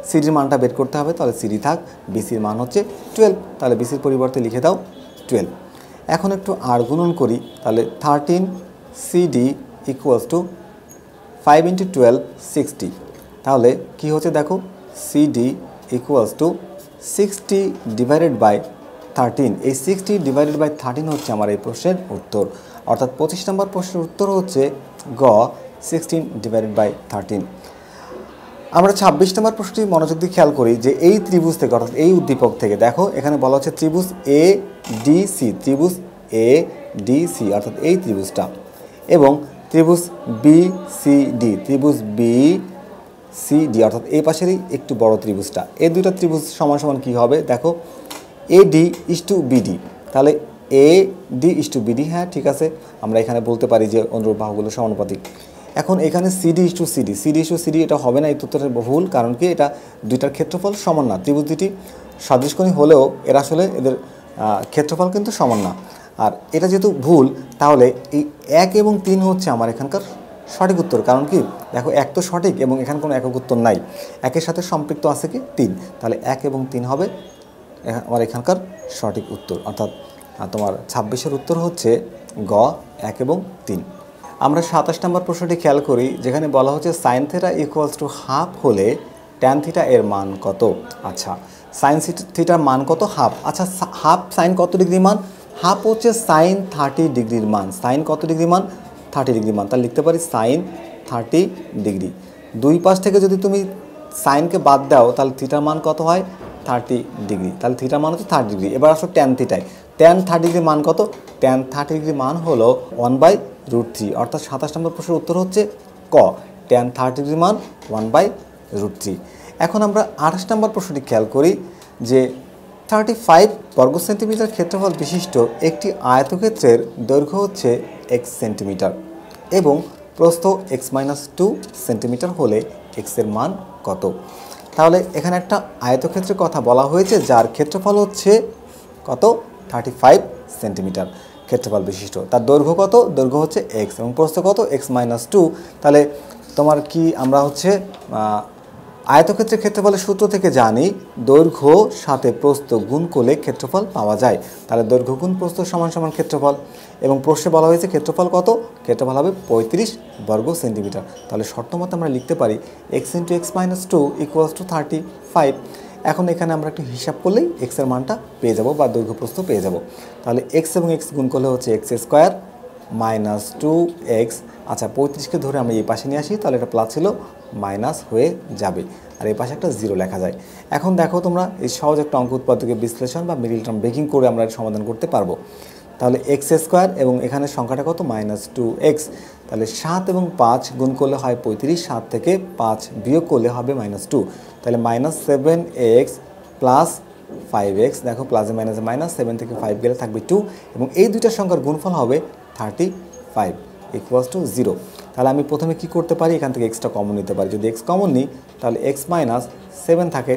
সিডির মানটা বের করতে হবে, তাহলে সিডি থাক, বিসির মান হচ্ছে 12, তাহলে বিসির পরিবর্তে লিখে দাও 12। এখন একটু আর গুণন করি, তাহলে 13 সিডি ইকুয়ালস টু 5 ইন্টু 12 60। তাহলে কি হচ্ছে দেখো, CD equals to 60 divided by 13। এই 60 ডিভাইডেড বাই 13 হচ্ছে আমার এই প্রশ্নের উত্তর। অর্থাৎ 25 নম্বর প্রশ্নের উত্তর হচ্ছে গ, 16 ডিভাইডেড বাই 13। আমরা 26 নম্বর প্রশ্নটি মনোযোগ দিয়ে খেয়াল করি যে এই ত্রিভুজ থেকে, অর্থাৎ এই উদ্দীপক থেকে দেখো, এখানে বলা হচ্ছে ত্রিভুজ এ ডি সি, অর্থাৎ এই ত্রিভুজটা, এবং ত্রিভুজ বি সি ডি, অর্থাৎ এই পাশেরই একটু বড় ত্রিভুজটা। এই দুইটা ত্রিভুজ সমান সমান কী হবে দেখো, A D is to BD. তাহলে A D is to BD, হ্যাঁ ঠিক আছে, আমরা এখানে বলতে পারি যে অনুরূপ বাহুগুলো সমানুপাতিক। এখন এখানে CD is to CD, CD is to CD এটা হবে না, এই উত্তরের ভুল। কারণ কি, এটা দুইটার ক্ষেত্রফল সমান না। ত্রিভুজ দুটি সদৃশকোণী হলেও এরা আসলে এদের ক্ষেত্রফল কিন্তু সমান না। আর এটা যেহেতু ভুল, তাহলে এই 1 এবং 3 হচ্ছে আমার এখানকার সঠিক উত্তর। কারণ কি, দেখো 1 তো সঠিক এবং এখানে কোনো একক উত্তর নাই, 1-এর সাথে সম্পৃক্ত আছে কি 3, তাহলে 1 এবং 3 হবে আমার এখানকার সঠিক উত্তর। অর্থাৎ তোমার 26-এর উত্তর হচ্ছে গ 1 এবং 3। আমরা 27 নম্বর প্রশ্নটি খেয়াল করি, যেখানে বলা হচ্ছে sine theta equals to half হলে ট্যান থিটা এর মান কত। আচ্ছা, সাইন থিটার মান কত? হাফ। আচ্ছা, হাফ সাইন কত ডিগ্রি মান? হাফ হচ্ছে সাইন 30 ডিগ্রির মান। সাইন কত ডিগ্রি মান? 30 ডিগ্রি মান। তাহলে লিখতে পারি সাইন 30 ডিগ্রি। দুই পাশ থেকে যদি তুমি সাইনকে বাদ দাও তাহলে থিটার মান কত হয়? 30 ডিগ্রি। তাহলে থিটার মান হচ্ছে 30 ডিগ্রি। এবার আসো ট্যান থিটায়। ট্যান 30 ডিগ্রি মান কত? ট্যান 30 ডিগ্রি মান হলো 1/√3। অর্থাৎ 27 নম্বর প্রশ্নের উত্তর হচ্ছে ক, ট্যান 30 ডিগ্রি মান 1/√3। এখন আমরা 28 নম্বর প্রশ্নটি খেয়াল করি, যে 35 বর্গ সেন্টিমিটার ক্ষেত্রফল বিশিষ্ট একটি আয়তক্ষেত্রের দৈর্ঘ্য হচ্ছে x সেন্টিমিটার এবং প্রস্থ x-2 সেন্টিমিটার হলে x এর মান কত। তাহলে এখানে একটা আয়তক্ষেত্রের কথা বলা হয়েছে যার ক্ষেত্রফল হচ্ছে কত? 35 সেন্টিমিটার ক্ষেত্রফল বিশিষ্ট। তার দৈর্ঘ্য কত? দৈর্ঘ্য হচ্ছে x এবং প্রস্থ কত? x-2। তাহলে তোমার কি আমরা হচ্ছে আয়তক্ষেত্রের ক্ষেত্রফলের সূত্র থেকে জানি দৈর্ঘ্য সাথে প্রস্থ গুণ করলে ক্ষেত্রফল পাওয়া যায়। তাহলে দৈর্ঘ্য গুণ প্রস্থ সমান সমান ক্ষেত্রফল, এবং প্রশ্নে বলা হয়েছে ক্ষেত্রফল কত? ক্ষেত্রফল হবে 35 বর্গ সেন্টিমিটার। তাহলে শর্ত মতো আমরা লিখতে পারি x × x-2 = 35। এখন এখানে আমরা একটু হিসাব করলেই x এর মানটা পেয়ে যাব বা দৈর্ঘ্য প্রস্থ পেয়ে যাব। তাহলে x এবং x গুণ করলে হচ্ছে x² - 2x। আচ্ছা, 35কে ধরে আমরা এই পাশে নিয়ে আসি, তাহলে এটা প্লাস ছিল মাইনাস হয়ে যাবে, আর এই পাশে একটা 0 লেখা যায়। এখন দেখো তোমরা এই সহজ একটা অঙ্ক উৎপাদকের বিশ্লেষণ বা মিডল টার্ম ব্রেকিং করে আমরা এটা সমাধান করতে পারবো। তাহলে x² এবং এখানে সংখ্যাটা কত? -2x। তাহলে 7 এবং 5 গুণ করলে হয় 35, 7 থেকে 5 বিয়োগ করলে হবে -2। তাহলে -7x প্লাস 5x। দেখো প্লাসে মাইনাসে মাইনাস, 7 থেকে 5 গেলে থাকবে 2, এবং এই দুইটা সংখ্যার গুণফল হবে 35 = 0। তাহলে আমি প্রথমে কি করতে পারি? এখান থেকে এক্সটা কমন নিতে পারি। যদি এক্স কমন নিই তাহলে x-7 থাকে,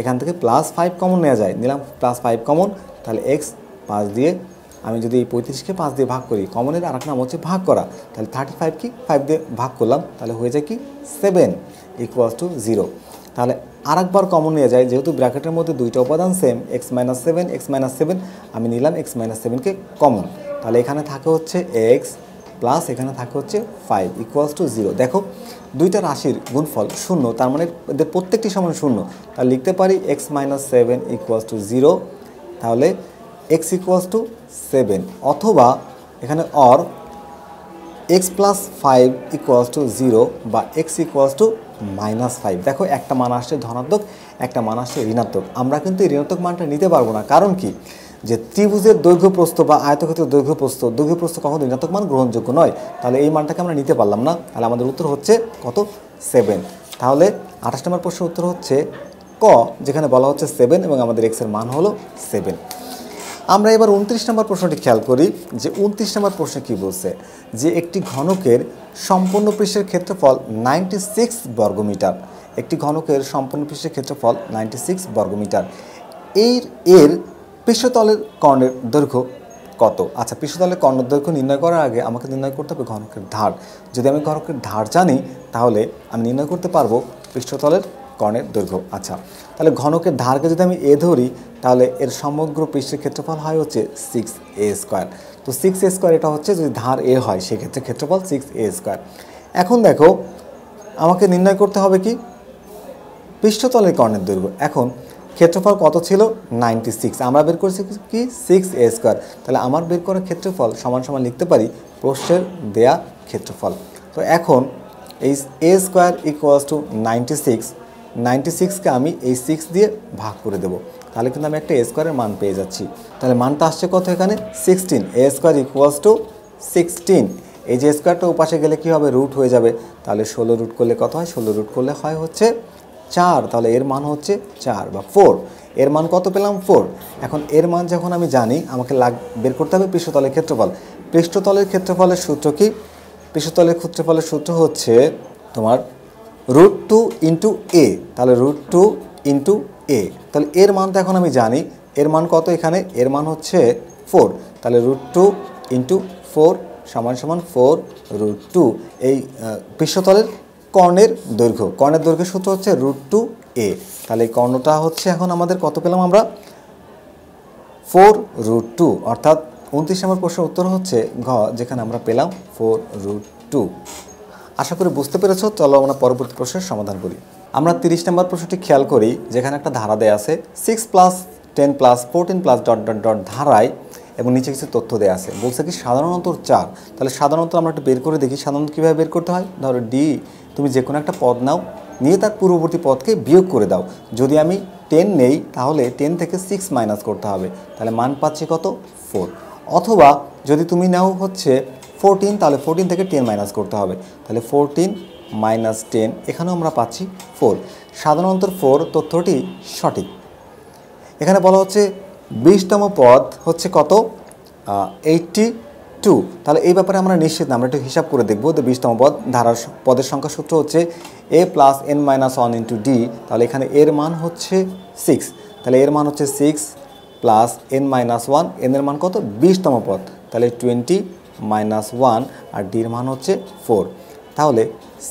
এখান থেকে +5 কমন নেওয়া যায়, নিলাম +5 কমন। তাহলে x 5 দিয়ে, আমি যদি এই 35কে 5 দিয়ে ভাগ করি, কমনের আর এক নাম হচ্ছে ভাগ করা। তাহলে 35 কি 5 দিয়ে ভাগ করলাম, তাহলে হয়ে যায় কি 7 = 0। তাহলে আর একবার কমন নিয়ে যায়, যেহেতু ব্র্যাকেটের মধ্যে দুইটা উপাদান সেম, x-7 আমি নিলাম x-7কে কমন। তাহলে এখানে থাকে হচ্ছে x প্লাস এখানে থাকে হচ্ছে 5 = 0। দেখো দুইটা রাশির গুণফল 0, তার মানে এদের প্রত্যেকটি সমান 0। তাহলে লিখতে পারি x-7 = 0। তাহলে x = 7, অথবা এখানে অর x + 5 = 0 বা x = -5। দেখো একটা মান আসছে ধনাত্মক, একটা মান আসছে ঋণাত্মক। আমরা কিন্তু এই ঋণাত্মক মানটা নিতে পারবো না, কারণ কি, যে ত্রিভুজের দৈর্ঘ্য প্রস্থ বা আয়তক্ষেত্রের দৈর্ঘ্য প্রস্থ কখনো ঋণাত্মক মান গ্রহণযোগ্য নয়। তাহলে এই মানটাকে আমরা নিতে পারলাম না। তাহলে আমাদের উত্তর হচ্ছে কত? 7। তাহলে 28 নম্বর প্রশ্নের উত্তর হচ্ছে ক, যেখানে বলা হচ্ছে 7 এবং আমাদের x এর মান হলো 7। আমরা এবার 29 নম্বর প্রশ্নটি খেয়াল করি, যে 29 নম্বর প্রশ্নে কী বলছে, যে একটি ঘনকের সম্পূর্ণ পৃষ্ঠের ক্ষেত্রফল 96 বর্গমিটার। একটি ঘনকের সম্পূর্ণ পৃষ্ঠের ক্ষেত্রফল 96 বর্গমিটার। এর পৃষ্ঠতলের কর্ণের দৈর্ঘ্য কত? আচ্ছা, পৃষ্ঠতলের কর্ণের দৈর্ঘ্য নির্ণয় করার আগে আমাকে নির্ণয় করতে হবে ঘনকের ধার। যদি আমি ঘনকের ধার জানি তাহলে আমি নির্ণয় করতে পারবো পৃষ্ঠতলের কর্ণের দৈর্ঘ্য। আচ্ছা, তাহলে ঘনকের ধারকে যদি আমি a ধরি, তাহলে এর সমগ্র পৃষ্ঠের ক্ষেত্রফল হয় হচ্ছে 6a²। তো 6a² এটা হচ্ছে, যদি ধার a হয় সেক্ষেত্রে ক্ষেত্রফল 6a²। এখন দেখো আমাকে নির্ণয় করতে হবে কি? পৃষ্ঠতলের কর্ণের দৈর্ঘ্য। এখন ক্ষেত্রফল কত ছিল? 96। আমরা বের করেছি কি 6a²। তাহলে আমার বের করা ক্ষেত্রফল সমান সমান লিখতে পারি প্রস্থের দেয়া ক্ষেত্রফল। তো এখন এই a² = 96, 96কে আমি এই 6 দিয়ে ভাগ করে দেব, তাহলে কিন্তু আমি একটা a² এর মান পেয়ে যাচ্ছি। তাহলে মানটা আসছে কত? এখানে 16। a² = 16। এই যে স্কোয়ারটা ওপাশে গেলে কী হবে? রুট হয়ে যাবে। তাহলে 16 রুট করলে কত হয়? 16 রুট করলে হয় হচ্ছে 4। তাহলে এর মান হচ্ছে 4 বা 4। এর মান কত পেলাম? 4। এখন এর মান যখন আমি জানি, আমাকে বের করতে হবে পৃষ্ঠতলের ক্ষেত্রফল। পৃষ্ঠতলের ক্ষেত্রফলের সূত্র কি? পৃষ্ঠতলের ক্ষেত্রফলের সূত্র হচ্ছে তোমার √2 ইন্টু এ, তাহলে √2 ইন্টু এ, তাহলে এর মান তো এখন আমি জানি, এর মান কত এখানে, এর মান হচ্ছে 4, তাহলে √2 ইন্টু 4 সমান সমান 4√2। এই পৃষ্ঠতলের কর্ণের দৈর্ঘ্যের সূত্র হচ্ছে √2 এ, তাহলে এই কর্ণটা হচ্ছে এখন আমাদের কত পেলাম আমরা 4√2, অর্থাৎ 29 নম্বর প্রশ্নের উত্তর হচ্ছে ঘ, যেখানে আমরা পেলাম 4√2। আশা করি বুঝতে পেরেছ। চলো আমরা পরবর্তী প্রশ্নের সমাধান করি। আমরা 30 নম্বর প্রশ্নটি খেয়াল করি, যেখানে একটা ধারা দেয়া আছে 6 + 10 + 14 + ... ধারায়, এবং নিচে কিছু তথ্য দেওয়া আছে। বলছে কি সাধারণত 4, তাহলে সাধারণত আমরা একটু বের করে দেখি সাধারণত কীভাবে বের করতে হয়। ধরো ডি, তুমি যে কোনো একটা পদ নাও, নিয়ে তার পূর্ববর্তী পদকে বিয়োগ করে দাও। যদি আমি 10 নেই তাহলে 10 থেকে 6 মাইনাস করতে হবে, তাহলে মান পাচ্ছি কত 4। অথবা যদি তুমি নাও হচ্ছে 14, তাহলে 14 থেকে 10 মাইনাস করতে হবে, তাহলে 14 - 10, এখানেও আমরা পাচ্ছি 4। সাধারণত 4 তথ্যটি সঠিক। এখানে বলা হচ্ছে 20তম পদ হচ্ছে কত 82, তাহলে এই ব্যাপারে আমরা নিশ্চিত না, আমরা একটু হিসাব করে দেখব। যে 20তম পদ ধারার পদের সংখ্যা সূত্র হচ্ছে a + n - 1 * d, তাহলে এখানে এর মান হচ্ছে 6, তাহলে এর মান হচ্ছে 6 + n - 1, n এর মান কত 20তম পদ, তাহলে 20 - 1, আর d এর মান হচ্ছে 4, তাহলে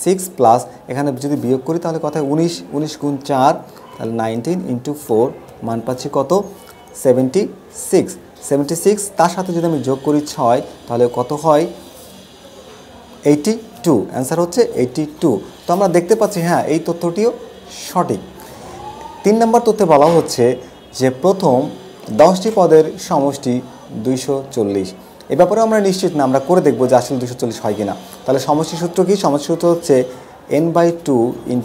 6 প্লাস এখানে যদি বিয়োগ করি তাহলে কথায় 19, 19 × 4, তাহলে 19 × 4, মান পাচ্ছি কত 76, 76, তার সাথে যদি আমি যোগ করি 6, তাহলে কত হয় 82, অ্যান্সার হচ্ছে 82। তো আমরা দেখতে পাচ্ছি হ্যাঁ এই তথ্যটিও সঠিক। 3 নম্বর তথ্যে বলা হচ্ছে যে প্রথম 10টি পদের সমষ্টি 240। এ ব্যাপারে আমরা নিশ্চিত না, আমরা করে দেখব যে আসলে 240 হয় কিনা। তাহলে সমষ্টি সূত্র কি? সমষ্টি সূত্র হচ্ছে n/2 ×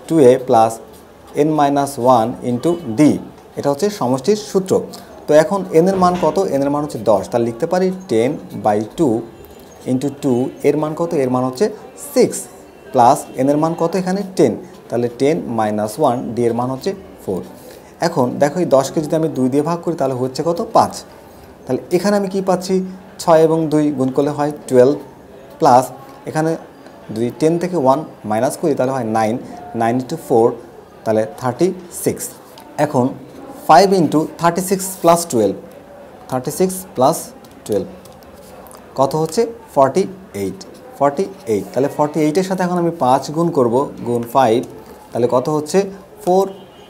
2a + n - 1 × d, এটা হচ্ছে সমষ্টির সূত্র। তো এখন n এর মান কত? n এর মান হচ্ছে 10, তাহলে লিখতে পারি 10/2 × 2, এর মান কত? এর মান হচ্ছে 6, প্লাস n এর মান কত এখানে 10, তাহলে 10 - 1, d এর মান হচ্ছে 4। এখন দেখো এই 10কে যদি আমি 2 দিয়ে ভাগ করি তাহলে হচ্ছে কত 5, তাহলে এখানে আমি কি পাচ্ছি 6 এবং 2 গুণ করলে হয় 12, প্লাস এখানে যদি 10 থেকে 1 মাইনাস করি তাহলে হয় 9, 9 × 4, তাহলে 36। এখন 5 × 36 + 12, 36 + 12 কত হচ্ছে 48, 48, তাহলে 48-এর সাথে এখন আমি 5 গুণ করব, গুণ 5, তাহলে কত হচ্ছে 4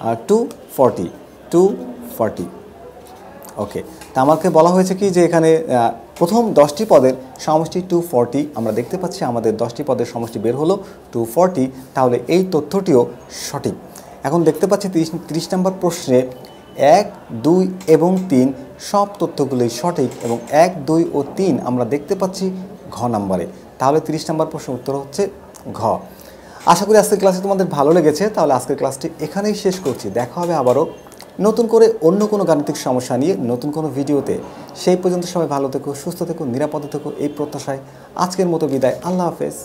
আর 240, 240। ওকে, তা আমাকে বলা হয়েছে কি যে এখানে প্রথম 10টি পদের সমষ্টি 240, আমরা দেখতে পাচ্ছি আমাদের 10টি পদের সমষ্টি বের হলো 240, তাহলে এই তথ্যটিও সঠিক। এখন দেখতে পাচ্ছি 30 নম্বর প্রশ্নে 1, 2 এবং 3 সব তথ্যগুলোই সঠিক, এবং 1, 2 ও 3 আমরা দেখতে পাচ্ছি ঘ নম্বরে, তাহলে 30 নম্বর প্রশ্নের উত্তর হচ্ছে ঘ। আশা করি আজকের ক্লাসে তোমাদের ভালো লেগেছে। তাহলে আজকের ক্লাসটি এখানেই শেষ করছি। দেখা হবে আবারও নতুন করে অন্য কোনো গাণিতিক সমস্যা নিয়ে নতুন কোনো ভিডিওতে। সেই পর্যন্ত সবাই ভালো থেকো, সুস্থ থেকো, নিরাপদে থেকো, এই প্রত্যাশায় আজকের মতো বিদায়। আল্লাহ হাফেজ।